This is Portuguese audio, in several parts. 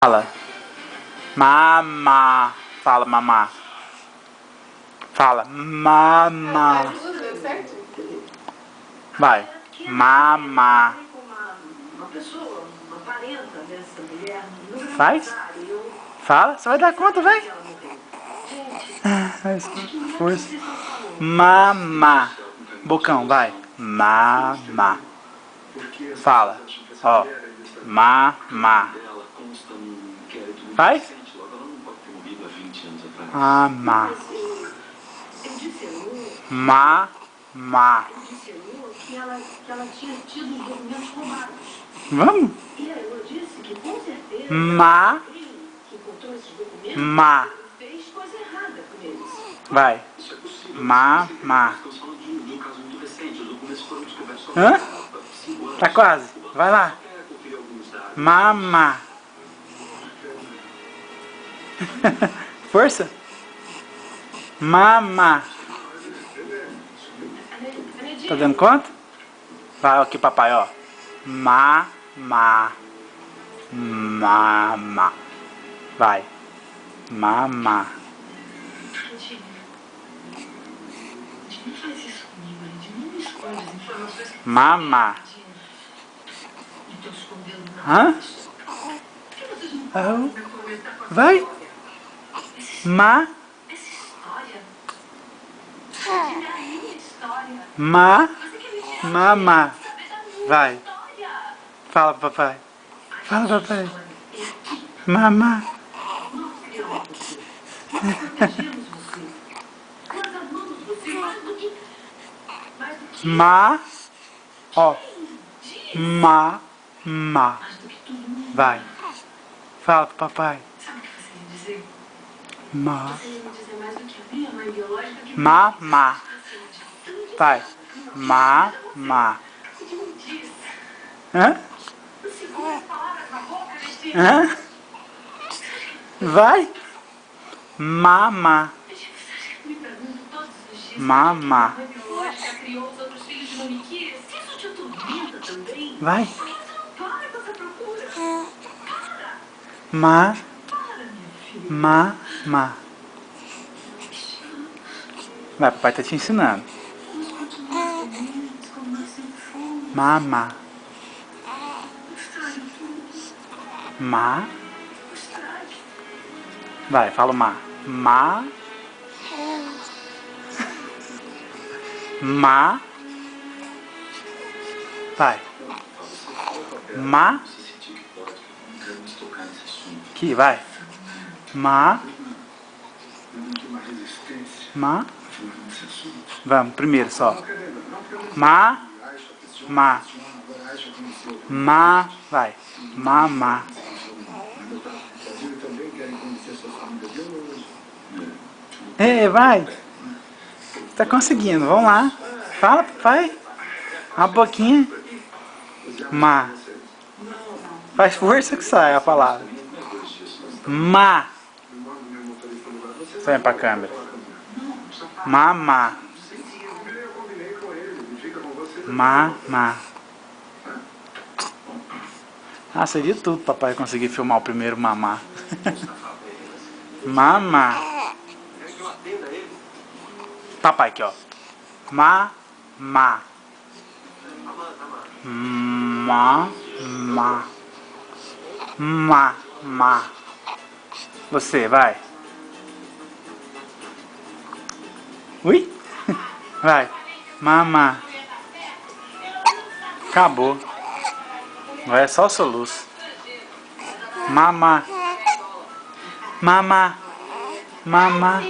Fala. Mamá. Fala, mamá. Fala. Mamá. Vai. Mamá. Faz? Fala. Você vai dar conta, vai. Força. Mamá. Bocão, vai. Mamá. Fala. Ó. Mamá. Faz? Mamá. Mamá. Vamos? Má. Má. Vai. Mamá. Hã? Tá quase. Vai lá. Mamá. Força. Mamá. Tá dando conta? Vai aqui, papai, ó. Mamá. Mamá. Vai. Mamá. Mamá. Hã? Oh. Vai. Má. Má. Mamá. Vai. Fala, papai. Fala, papai. Mamá. Má. Ó. Má. Má. Vai. Fala pro papai. Má. Mamá. Vai. Mamá. Hã? Hã? Vai. Mamá. Mamá. Vai. Má. Vai, papai tá te ensinando. Mamá. Má. Vai, fala má. Má. Má. Vai. Má. Aqui, vai. Má. Má. Vamos, primeiro só. Má. Má. Má. Vai. Mamá. É, vai. Tá conseguindo, vamos lá. Fala, papai. Uma boquinha. Má. Faz força que sai a palavra. Má. Sai pra câmera. Mamá. Mamá. Ah, seria tudo, papai, conseguir filmar o primeiro mamá. Mamá. Papai aqui, ó. Mamá. Mamá. Mamá. Você, vai. Ui? Vai. Mamá. Acabou. Agora é só o soluço. Mamá. Mamá. Mamá.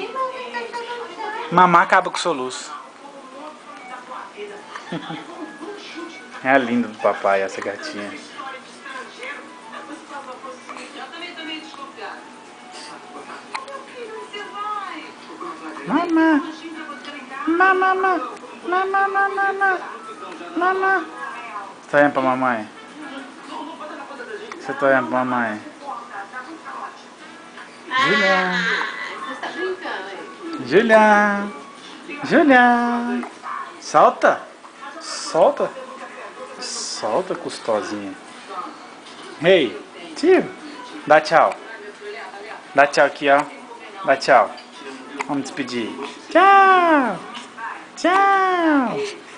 Mamá acaba com o soluço. É lindo do papai essa gatinha. Mamá. Mamá. Mamá. Você tá olhando pra mamãe? Você tá olhando pra mamãe? Julian. Solta. Solta, custosinha. Ei, tio. Dá tchau. Dá tchau aqui, ó. Dá tchau. Vamos despedir. Tchau. Tchau.